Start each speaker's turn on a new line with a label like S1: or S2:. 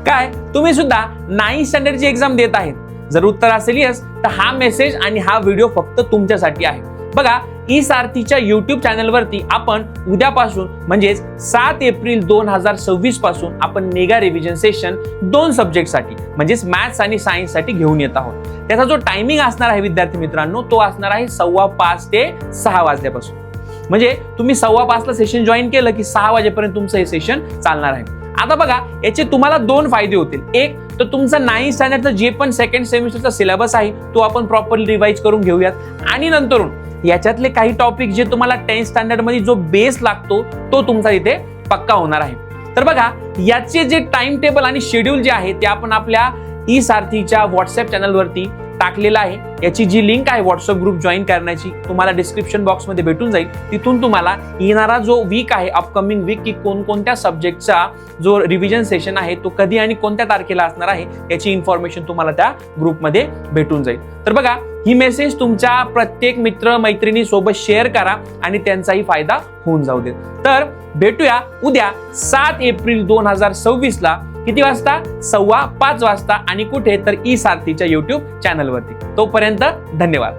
S1: काय तुम्ही सुद्धा 9th स्टँडर्डची एक्झाम देत आहेत? जर उत्तर असेल येस, तर हा मेसेज आणि हा व्हिडिओ फक्त तुमच्यासाठी आहे. बघा, ई सारथीच्या YouTube चॅनलवरती आपण उद्यापासून म्हणजेच 7 एप्रिल 2026 पासून आपण मेगा रिव्हिजन सेशन 2 सब्जेक्टसाठी म्हणजेच मॅथ्स आणि सायन्स साठी घेऊन येत आहोत. त्याचा जो टायमिंग असणार आहे विद्यार्थी मित्रांनो, तो असणार आहे 5:15 ते 6 वाजल्यापासून. म्हणजे तुम्ही 5:15 सेशन जॉईन केलं की 6 वाजेपर्यंत तुमचं हे सेशन चालणार आहे. आता बघा, याचे तुम्हाला 2 फायदे होतील. एक तर तुमचा 9th स्टँडर्डचा जे पण सेकंड सेमिस्टरचा सिलेबस आहे तो आपण प्रॉपरली रिवाइज करून घेऊयात, आणि नंतरून याच्यातले काही टॉपिक जे तुम्हाला 10th स्टँडर्ड मध्ये जो बेस लागतो तो तुमचा इथे पक्का होणार आहे. तर बघा, याचे जे टाइम टेबल आणि शेड्यूल जे आहे ते आपण आपल्या ई सारथीच्या व्हॉट्सअप चॅनलवरती टाकलेला आहे. याची जी लिंक आहे व्हॉट्सअप ग्रुप जॉईन करण्याची तुम्हाला डिस्क्रिप्शन बॉक्समध्ये भेटून जाईल. तिथून तुम्हाला येणारा जो वीक आहे, अपकमिंग वीक, की कोणकोणत्या सब्जेक्टचा जो रिव्हिजन सेशन आहे तो कधी आणि कोणत्या तारखेला असणार आहे याची इन्फॉर्मेशन तुम्हाला त्या ग्रुपमध्ये भेटून जाईल. तर बघा, ही मेसेज तुमच्या प्रत्येक मित्र मैत्रिणी सोबत शेअर करा आणि त्यांचाही फायदा होऊन जाऊ दे. तर भेटूया उद्या 7 एप्रिल 2026 ला. किती वाजता? 5:15 वाजता. आणि कुठे? तर ई सारथीच्या YouTube चॅनलवरती. तोपर्यंत धन्यवाद.